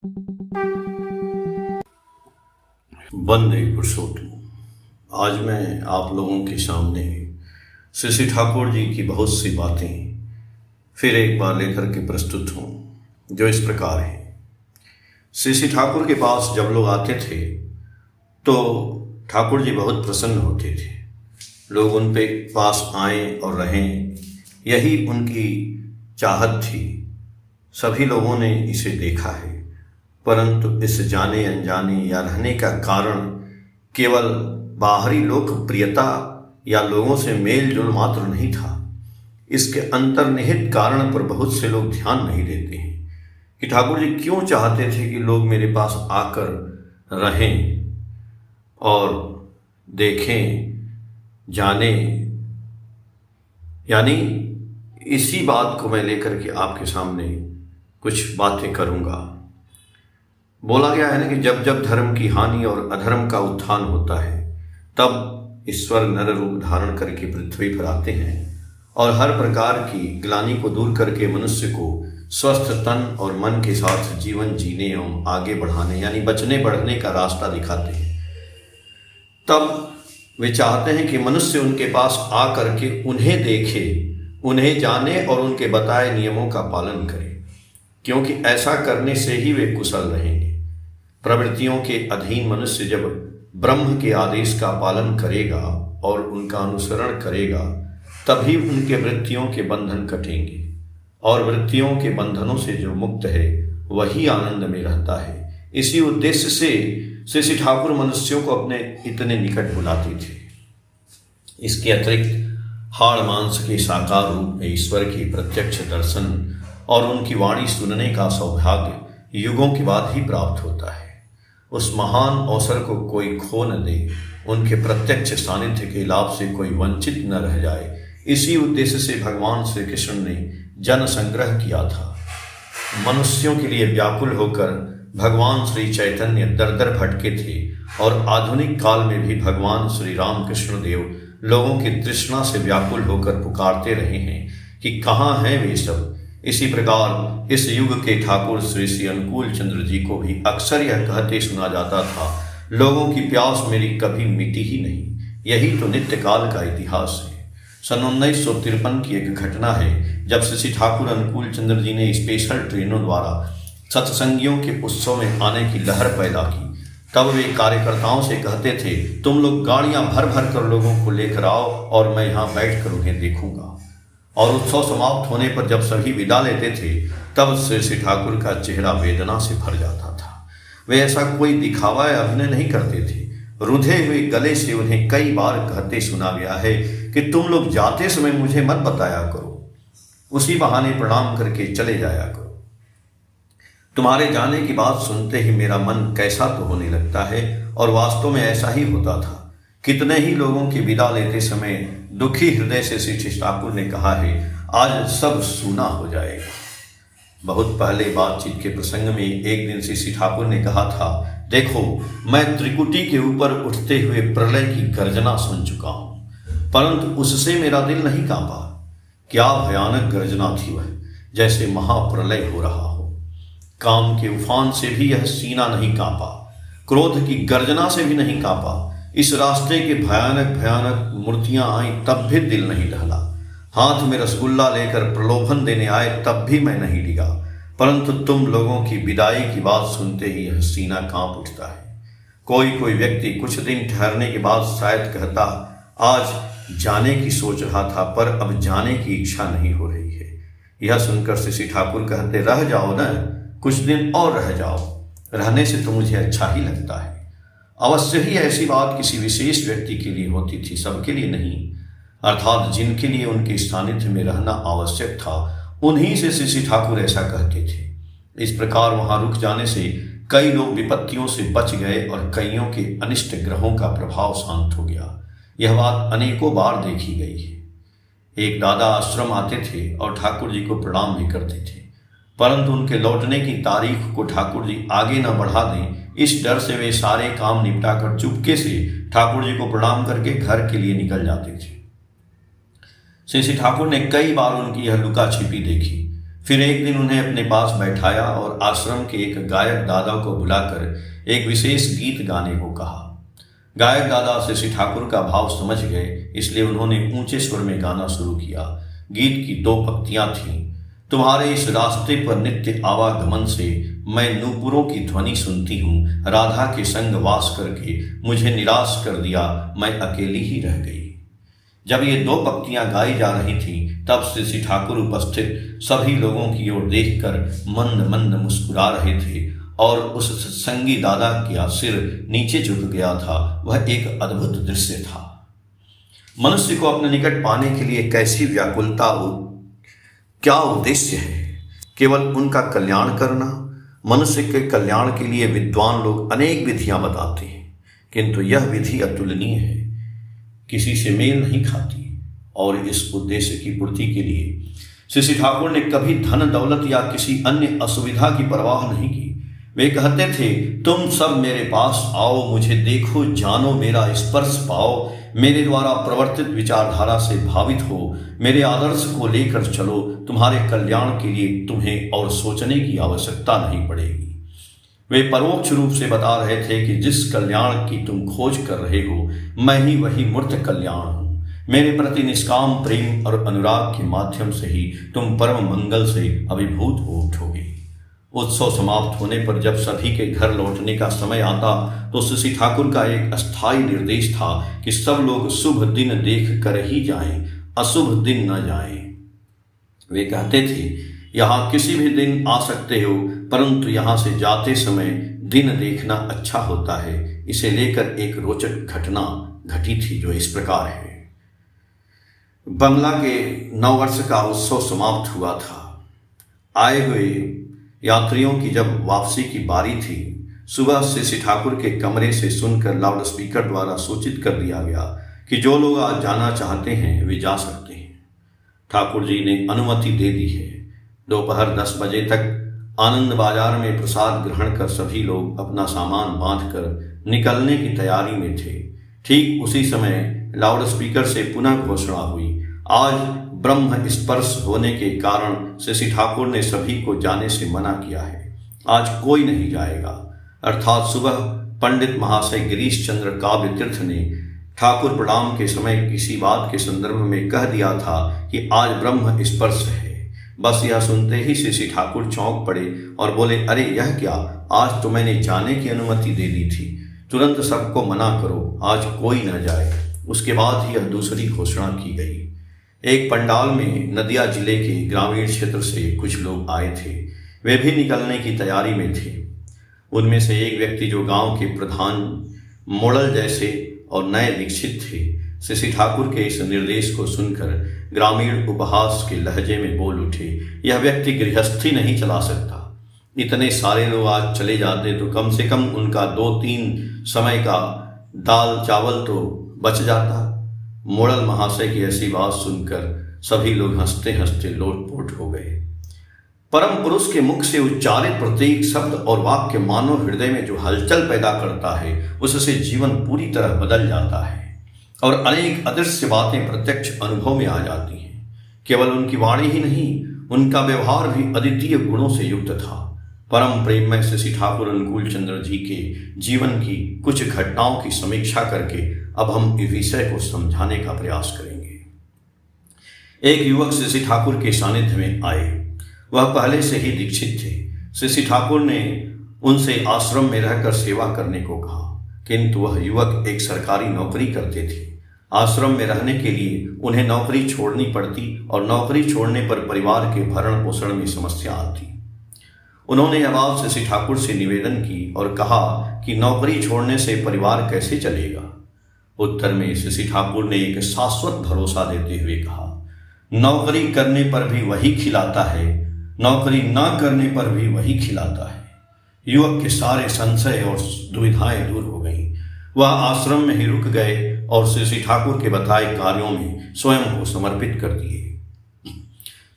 वंदे पुरुषोत्तम। आज मैं आप लोगों के सामने श्री श्री ठाकुर जी की बहुत सी बातें फिर एक बार लेकर के प्रस्तुत हूँ, जो इस प्रकार है। श्री श्री ठाकुर के पास जब लोग आते थे तो ठाकुर जी बहुत प्रसन्न होते थे। लोग उन पे पास आएं और रहें, यही उनकी चाहत थी। सभी लोगों ने इसे देखा है, परंतु इस जाने अनजाने या रहने का कारण केवल बाहरी लोकप्रियता या लोगों से मेल जोल मात्र नहीं था। इसके अंतर्निहित कारण पर बहुत से लोग ध्यान नहीं देते हैं कि ठाकुर जी क्यों चाहते थे कि लोग मेरे पास आकर रहें और देखें, जाने। यानी इसी बात को मैं लेकर के आपके सामने कुछ बातें करूंगा। बोला गया है ना कि जब जब धर्म की हानि और अधर्म का उत्थान होता है, तब ईश्वर नर रूप धारण करके पृथ्वी पर आते हैं और हर प्रकार की ग्लानि को दूर करके मनुष्य को स्वस्थ तन और मन के साथ जीवन जीने एवं आगे बढ़ाने यानी बचने बढ़ने का रास्ता दिखाते हैं। तब वे चाहते हैं कि मनुष्य उनके पास आकर के उन्हें देखे, उन्हें जाने और उनके बताए नियमों का पालन करे, क्योंकि ऐसा करने से ही वे कुशल रहेंगे। प्रवृत्तियों के अधीन मनुष्य जब ब्रह्म के आदेश का पालन करेगा और उनका अनुसरण करेगा, तभी उनके वृत्तियों के बंधन कटेंगे और वृत्तियों के बंधनों से जो मुक्त है वही आनंद में रहता है। इसी उद्देश्य से श्री श्री ठाकुर मनुष्यों को अपने इतने निकट बुलाते थे। इसके अतिरिक्त हाड़ मांस के साकार रूप में ईश्वर की प्रत्यक्ष दर्शन और उनकी वाणी सुनने का सौभाग्य युगों के बाद ही प्राप्त होता है। उस महान अवसर को कोई खो न दे, उनके प्रत्यक्ष सानिध्य के लाभ से कोई वंचित न रह जाए। इसी उद्देश्य से भगवान श्री कृष्ण ने जन संग्रह किया था। मनुष्यों के लिए व्याकुल होकर भगवान श्री चैतन्य दर दर भटके थे और आधुनिक काल में भी भगवान श्री राम कृष्ण देव लोगों की तृष्णा से व्याकुल होकर पुकारते रहे हैं कि कहाँ हैं वे सब। इसी प्रकार इस युग के ठाकुर श्री श्री अनुकूल चंद्र जी को भी अक्सर यह कहते सुना जाता था, लोगों की प्यास मेरी कभी मिटी ही नहीं। यही तो नित्य काल का इतिहास है। सन 1953 की एक घटना है, जब श्री श्री ठाकुर अनुकूल चंद्र जी ने स्पेशल ट्रेनों द्वारा सत्संगियों के उत्सव में आने की लहर पैदा की। तब वे कार्यकर्ताओं से कहते थे, तुम लोग गाड़ियां भर भर कर लोगों को लेकर आओ और मैं यहाँ बैठ कर उन्हें देखूंगा। और उत्सव समाप्त होने पर जब सभी विदा लेते थे, तब श्री श्री ठाकुर का चेहरा वेदना से भर जाता था। वे ऐसा कोई दिखावा या अभिनय नहीं करते थे। रुधे हुए गले से उन्हें कई बार कहते सुना गया है कि तुम लोग जाते समय मुझे मत बताया करो, उसी बहाने प्रणाम करके चले जाया करो। तुम्हारे जाने की बात सुनते ही मेरा मन कैसा तो होने लगता है, और वास्तव में ऐसा ही होता था। कितने ही लोगों की विदा लेते समय दुखी हृदय से श्री ठाकुर ने कहा है, आज सब सूना हो जाएगा। बहुत पहले बातचीत के प्रसंग में एक दिन श्री ठाकुर ने कहा था, देखो मैं त्रिकुटी के ऊपर उठते हुए प्रलय की गर्जना सुन चुका हूं, परंतु उससे मेरा दिल नहीं कांपा। क्या भयानक गर्जना थी वह, जैसे महाप्रलय हो रहा हो। काम के उफान से भी यह सीना नहीं कांपा, क्रोध की गर्जना से भी नहीं कांपा। इस रास्ते के भयानक भयानक मूर्तियां आई तब भी दिल नहीं दहला। हाथ में रसगुल्ला लेकर प्रलोभन देने आए तब भी मैं नहीं डिगा, परंतु तुम लोगों की विदाई की बात सुनते ही यह सीना कांप उठता है। कोई कोई व्यक्ति कुछ दिन ठहरने के बाद शायद कहता, आज जाने की सोच रहा था पर अब जाने की इच्छा नहीं हो रही है। यह सुनकर श्री ठाकुर कहते, रह जाओ न, कुछ दिन और रह जाओ, रहने से तो मुझे अच्छा ही लगता है। अवश्य ही ऐसी बात किसी विशेष व्यक्ति के लिए होती थी, सबके लिए नहीं। अर्थात जिनके लिए उनके सानिध्य में रहना आवश्यक था, उन्हीं से श्री ठाकुर ऐसा कहते थे। इस प्रकार वहां रुक जाने से कई लोग विपत्तियों से बच गए और कईयों के अनिष्ट ग्रहों का प्रभाव शांत हो गया। यह बात अनेकों बार देखी गई है। एक दादा आश्रम आते थे और ठाकुर जी को प्रणाम भी करते थे, परंतु उनके लौटने की तारीख को ठाकुर जी आगे न बढ़ा दें, इस डर से वे सारे काम निपटाकर चुपके से ठाकुर जी को प्रणाम करके घर के लिए निकल जाते थे। श्री ठाकुर ने कई बार उनकी यह लुका छिपी देखी। फिर एक दिन उन्हें अपने पास बैठाया और आश्रम के एक गायक दादा को बुलाकर एक विशेष गीत गाने को कहा। गायक दादा श्री ठाकुर का भाव समझ गए, इसलिए उन्होंने ऊंचे स्वर में गाना शुरू किया। गीत की 2 पंक्तियां थीं। तुम्हारे इस रास्ते पर नित्य आवागमन से मैं नूपुरों की ध्वनि सुनती हूँ। राधा के संग वास करके मुझे निराश कर दिया, मैं अकेली ही रह गई। जब ये 2 पंक्तियां गाई जा रही थी तब श्री ठाकुर उपस्थित सभी लोगों की ओर देखकर मंद मंद मुस्कुरा रहे थे और उस सत्संगी दादा का सिर नीचे झुक गया था। वह एक अद्भुत दृश्य था। मनुष्य को अपने निकट पाने के लिए कैसी व्याकुलता हो, क्या उद्देश्य है? केवल उनका कल्याण करना। मनुष्य के कल्याण के लिए विद्वान लोग अनेक विधियां बताते हैं, किंतु यह विधि अतुलनीय है, किसी से मेल नहीं खाती। और इस उद्देश्य की पूर्ति के लिए श्री ठाकुर ने कभी धन दौलत या किसी अन्य असुविधा की परवाह नहीं की। वे कहते थे, तुम सब मेरे पास आओ, मुझे देखो, जानो, मेरा स्पर्श पाओ, मेरे द्वारा प्रवर्तित विचारधारा से भावित हो, मेरे आदर्श को लेकर चलो। तुम्हारे कल्याण के लिए तुम्हें और सोचने की आवश्यकता नहीं पड़ेगी। वे परोक्ष रूप से बता रहे थे कि जिस कल्याण की तुम खोज कर रहे हो, मैं ही वही मूर्त कल्याण हूँ। मेरे प्रति निष्काम प्रेम और अनुराग के माध्यम से ही तुम परम मंगल से अभिभूत हो उठोगे। उत्सव समाप्त होने पर जब सभी के घर लौटने का समय आता तो श्री ठाकुर का एक अस्थायी निर्देश था कि सब लोग शुभ दिन देख कर ही जाएं, अशुभ दिन न जाएं। वे कहते थे, यहाँ किसी भी दिन आ सकते हो, परंतु यहाँ से जाते समय दिन देखना अच्छा होता है। इसे लेकर एक रोचक घटना घटी थी जो इस प्रकार है। बंगला के नववर्ष का उत्सव समाप्त हुआ था। आए हुए यात्रियों की जब वापसी की बारी थी, सुबह से श्री ठाकुर के कमरे से सुनकर लाउड स्पीकर द्वारा सूचित कर दिया गया कि जो लोग आज जाना चाहते हैं वे जा सकते हैं। ठाकुर जी ने अनुमति दे दी है। दोपहर 10 बजे तक आनंद बाजार में प्रसाद ग्रहण कर सभी लोग अपना सामान बांधकर निकलने की तैयारी में थे। ठीक उसी समय लाउड स्पीकर से पुनः घोषणा हुई, आज ब्रह्म स्पर्श होने के कारण श्री ठाकुर ने सभी को जाने से मना किया है। आज कोई नहीं जाएगा। अर्थात सुबह पंडित महाशय गिरीश चंद्र काव्य तीर्थ ने ठाकुर प्रणाम के समय किसी बात के संदर्भ में कह दिया था कि आज ब्रह्म स्पर्श है। बस यह सुनते ही श्री ठाकुर चौंक पड़े और बोले, अरे यह क्या, आज तो मैंने जाने की अनुमति दे दी थी। तुरंत सबको मना करो, आज कोई न जाए। उसके बाद ही यह दूसरी घोषणा की गई। एक पंडाल में नदिया जिले के ग्रामीण क्षेत्र से कुछ लोग आए थे। वे भी निकलने की तैयारी में थे। उनमें से एक व्यक्ति जो गांव के प्रधान मोड़ल जैसे और नए दीक्षित थे, श्री ठाकुर के इस निर्देश को सुनकर ग्रामीण उपहास के लहजे में बोल उठे, यह व्यक्ति गृहस्थी नहीं चला सकता। इतने सारे लोग आज चले जाते तो कम से कम उनका 2-3 समय का दाल चावल तो बच जाता। मोड़ल महाशय की ऐसी बात सुनकर सभी लोग हंसते हंसते लोटपोट हो गए। परम पुरुष के मुख से उच्चारित प्रत्येक शब्द और वाक्य मानव हृदय में जो हलचल पैदा करता है, उससे जीवन पूरी तरह बदल जाता है और अनेक अदृश्य बातें प्रत्यक्ष अनुभव में आ जाती हैं। केवल उनकी वाणी ही नहीं, उनका व्यवहार भी अद्वितीय गुणों से युक्त था। परम प्रेममय श्री ठाकुर अनुकूल चंद्र जी के जीवन की कुछ घटनाओं की समीक्षा करके अब हम इस विषय को समझाने का प्रयास करेंगे। एक युवक श्री ठाकुर के सानिध्य में आए। वह पहले से ही दीक्षित थे। श्री ठाकुर ने उनसे आश्रम में रहकर सेवा करने को कहा, किंतु वह युवक एक सरकारी नौकरी करते थे। आश्रम में रहने के लिए उन्हें नौकरी छोड़नी पड़ती और नौकरी छोड़ने पर परिवार के भरण पोषण में समस्या आती। उन्होंने अबाव श्री ठाकुर से निवेदन की और कहा कि नौकरी छोड़ने से परिवार कैसे चलेगा। उत्तर में श्री ठाकुर ने एक शाश्वत भरोसा देते हुए कहा, नौकरी करने पर भी वही खिलाता है, नौकरी ना करने पर भी वही खिलाता है। युवक के सारे संशय और दुविधाएं दूर हो गईं। वह आश्रम में ही रुक गए और श्री ठाकुर के बताए कार्यों में स्वयं को समर्पित कर दिए।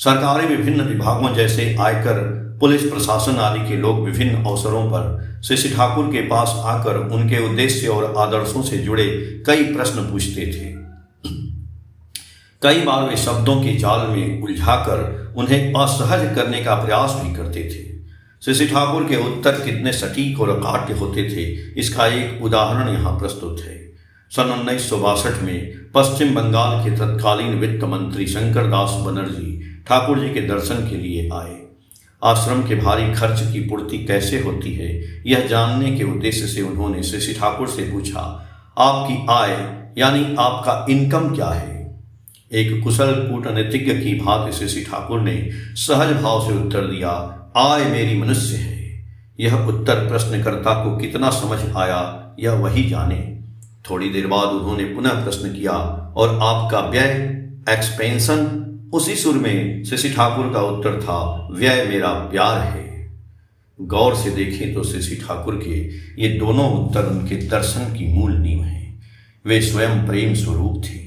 सरकारी विभिन्न विभागों जैसे आयकर, पुलिस प्रशासन आदि के लोग विभिन्न अवसरों पर श्री ठाकुर के पास आकर उनके उद्देश्य और आदर्शों से जुड़े कई प्रश्न पूछते थे। कई बार वे शब्दों के जाल में उलझाकर उन्हें असहज करने का प्रयास भी करते थे। श्री ठाकुर के उत्तर कितने सटीक और अकाट्य होते थे, इसका एक उदाहरण यहाँ प्रस्तुत है। सन 1962 में पश्चिम बंगाल के तत्कालीन वित्त मंत्री शंकर दास बनर्जी ठाकुर जी के दर्शन के लिए आए। आश्रम के भारी खर्च की पूर्ति कैसे होती है, यह जानने के उद्देश्य से उन्होंने श्री ठाकुर से पूछा, आपकी आय यानी आपका इनकम क्या है? एक कुशल कूटनीतिज्ञ की भांति श्री ठाकुर ने सहज भाव से उत्तर दिया, आय मेरी मनुष्य है। यह उत्तर प्रश्नकर्ता को कितना समझ आया यह वही जाने। थोड़ी देर बाद उन्होंने पुनः प्रश्न किया, और आपका व्यय एक्सपेंशन? उसी सुर में श्री ठाकुर का उत्तर था, व्यय मेरा प्यार है। गौर से देखें तो श्री ठाकुर के ये दोनों उत्तर उनके दर्शन की मूल नींव है। वे स्वयं प्रेम स्वरूप थे।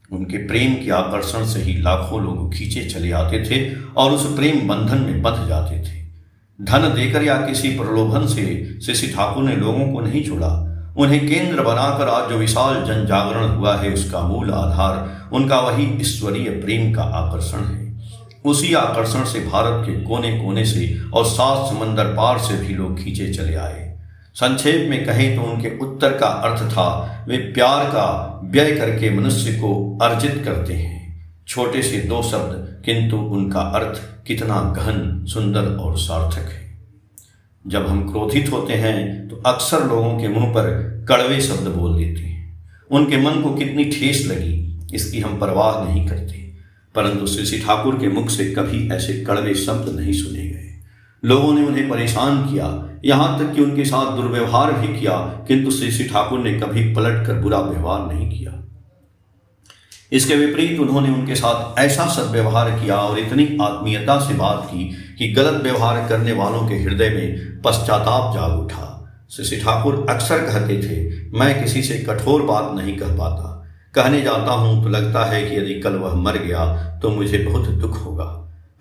उनके प्रेम के आकर्षण से ही लाखों लोग खींचे चले आते थे और उस प्रेम बंधन में बंध जाते थे। धन देकर या किसी प्रलोभन से श्री ठाकुर ने लोगों को नहीं छोड़ा। उन्हें केंद्र बनाकर आज जो विशाल जन जागरण हुआ है, उसका मूल आधार उनका वही ईश्वरीय प्रेम का आकर्षण है। उसी आकर्षण से भारत के कोने कोने से और 7 समंदर पार से भी लोग खींचे चले आए। संक्षेप में कहें तो उनके उत्तर का अर्थ था, वे प्यार का व्यय करके मनुष्य को अर्जित करते हैं। छोटे से 2 शब्द, किंतु उनका अर्थ कितना गहन, सुंदर और सार्थक है। जब हम क्रोधित होते हैं तो अक्सर लोगों के मुंह पर कड़वे शब्द बोल देते हैं। उनके मन को कितनी ठेस लगी इसकी हम परवाह नहीं करते, परंतु श्री ठाकुर के मुख से कभी ऐसे कड़वे शब्द नहीं सुने गए। लोगों ने उन्हें परेशान किया, यहाँ तक कि उनके साथ दुर्व्यवहार भी किया, किंतु श्री ठाकुर ने कभी पलटकर बुरा व्यवहार नहीं किया। इसके विपरीत उन्होंने उनके साथ ऐसा सद्व्यवहार किया और इतनी आत्मीयता से बात की कि गलत व्यवहार करने वालों के हृदय में पश्चाताप जाग उठा। श्री ठाकुर अक्सर कहते थे, मैं किसी से कठोर बात नहीं कह पाता। कहने जाता हूं तो लगता है कि यदि कल वह मर गया तो मुझे बहुत दुख होगा।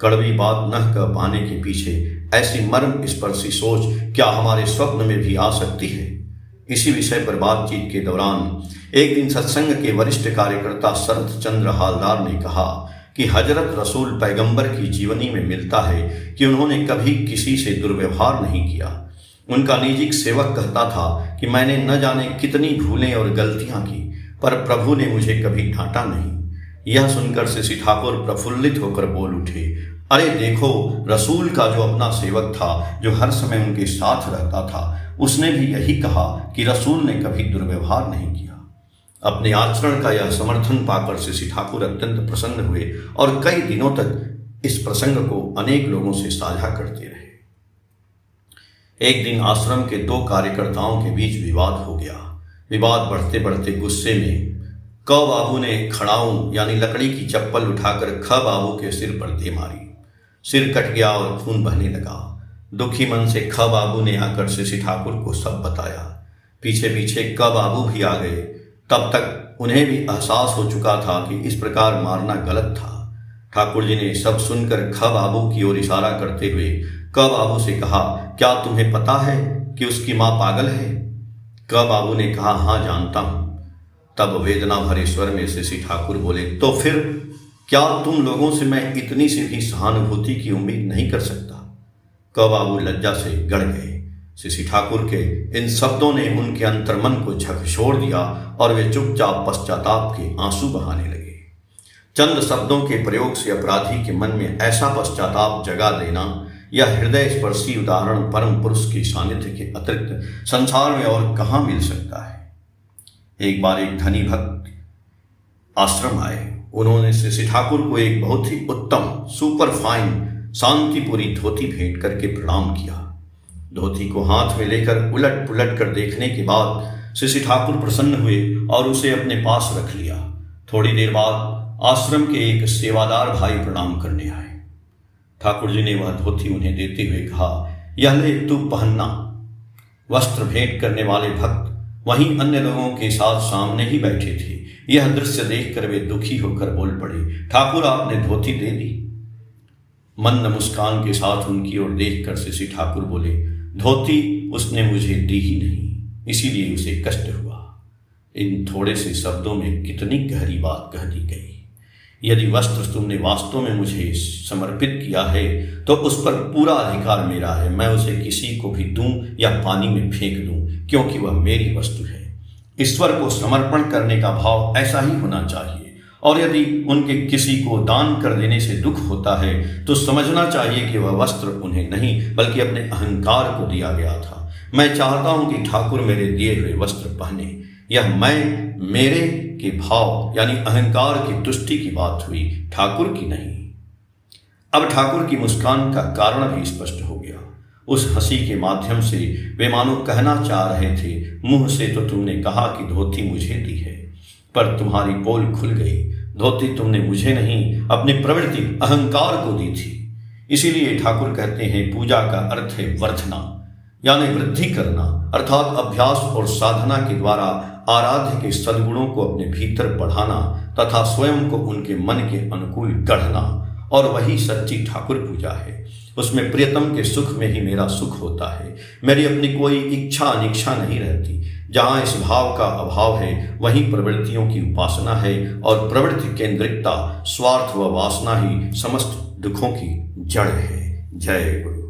कड़वी बात न कह पाने के पीछे ऐसी मर्म स्पर्शी सोच क्या हमारे स्वप्न में भी आ सकती है? इसी विषय पर बातचीत के दौरान एक दिन सत्संग के वरिष्ठ कार्यकर्ता शरद चंद्र हालदार ने कहा कि हजरत रसूल पैगंबर की जीवनी में मिलता है कि उन्होंने कभी किसी से दुर्व्यवहार नहीं किया। उनका निजी सेवक कहता था कि मैंने न जाने कितनी भूलें और गलतियां की, पर प्रभु ने मुझे कभी डांटा नहीं। यह सुनकर श्री ठाकुर प्रफुल्लित होकर बोल उठे, अरे देखो, रसूल का जो अपना सेवक था, जो हर समय उनके साथ रहता था, उसने भी यही कहा कि रसूल ने कभी दुर्व्यवहार नहीं किया। अपने आचरण का यह समर्थन पाकर श्री ठाकुर अत्यंत प्रसन्न हुए और कई दिनों तक इस प्रसंग को अनेक लोगों से साझा करते रहे। एक दिन आश्रम के 2 कार्यकर्ताओं के बीच विवाद हो गया। विवाद बढ़ते बढ़ते गुस्से में क बाबू ने खड़ाऊ यानी लकड़ी की चप्पल उठाकर ख बाबू के सिर पर दे मारी। सिर कट गया और खून बहने लगा। दुखी मन से ख बाबू ने आकर श्री ठाकुर को सब बताया। पीछे पीछे क बाबू भी आ गए। तब तक उन्हें भी एहसास हो चुका था कि इस प्रकार मारना गलत था। ठाकुर जी ने सब सुनकर ख बाबू की ओर इशारा करते हुए क बाबू से कहा, क्या तुम्हें पता है कि उसकी माँ पागल है? क बाबू ने कहा, हाँ जानता हूँ। तब वेदना भरे स्वर में श्री ठाकुर बोले, तो फिर क्या तुम लोगों से मैं इतनी सी भी सहानुभूति की उम्मीद नहीं कर सकता? क बाबू लज्जा से गड़ गए। श्री ठाकुर के इन शब्दों ने उनके अंतर्मन को झकझोर दिया और वे चुपचाप पश्चाताप के आंसू बहाने लगे। चंद शब्दों के प्रयोग से अपराधी के मन में ऐसा पश्चाताप जगा देना, यह हृदय स्पर्शी उदाहरण परम पुरुष के सानिध्य के अतिरिक्त संसार में और कहाँ मिल सकता है। एक बार एक धनी भक्त आश्रम आए। उन्होंने श्री ठाकुर को एक बहुत ही उत्तम सुपर फाइन शांतिपुरी धोती भेंट करके प्रणाम किया। धोती को हाथ में लेकर उलट पुलट कर देखने के बाद श्री ठाकुर प्रसन्न हुए और उसे अपने पास रख लिया। थोड़ी देर बाद आश्रम के एक सेवादार भाई प्रणाम करने आए। ठाकुर जी ने वह धोती उन्हें देते हुए कहा, यह ले तू पहनना। वस्त्र भेंट करने वाले भक्त वहीं अन्य लोगों के साथ सामने ही बैठे थे। यह दृश्य देखकर वे दुखी होकर बोल पड़े, ठाकुर आपने धोती दे दी। मंद मुस्कान के साथ उनकी ओर देखकर श्री ठाकुर बोले, धोती उसने मुझे दी ही नहीं, इसीलिए उसे कष्ट हुआ। इन थोड़े से शब्दों में कितनी गहरी बात कह दी गई। यदि वस्त्र तुमने वास्तव में मुझे समर्पित किया है तो उस पर पूरा अधिकार मेरा है। मैं उसे किसी को भी दूं या पानी में फेंक दूं, क्योंकि वह मेरी वस्तु है। ईश्वर को समर्पण करने का भाव ऐसा ही होना चाहिए। और यदि उनके किसी को दान कर देने से दुख होता है तो समझना चाहिए कि वह वस्त्र उन्हें नहीं बल्कि अपने अहंकार को दिया गया था। मैं चाहता हूं कि ठाकुर मेरे दिए हुए वस्त्र पहने। यह मैं मेरे के भाव यानी अहंकार की तुष्टि की बात हुई, ठाकुर की नहीं। अब ठाकुर की मुस्कान का कारण भी स्पष्ट हो गया। उस हंसी के माध्यम से वे मानो कहना चाह रहे थे, मुंह से तो तुमने कहा कि धोती मुझे दी है, पर तुम्हारी पोल खुल गई। धोती तुमने मुझे नहीं, अपनी प्रवृत्ति अहंकार को दी थी। इसीलिए ठाकुर कहते हैं पूजा का अर्थ है वर्धना, यानी वृद्धि करना, अर्थात अभ्यास और साधना के द्वारा आराध्य के सद्गुणों को अपने भीतर बढ़ाना तथा स्वयं को उनके मन के अनुकूल गढ़ना। और वही सच्ची ठाकुर पूजा है। उसमें प्रियतम के सुख में ही मेरा सुख होता है। मेरी अपनी कोई इच्छा अनिच्छा नहीं रहती। जहाँ इस भाव का अभाव है वहीं प्रवृत्तियों की उपासना है, और प्रवृत्ति केंद्रिकता, स्वार्थ व वासना ही समस्त दुखों की जड़ है। जय गुरु।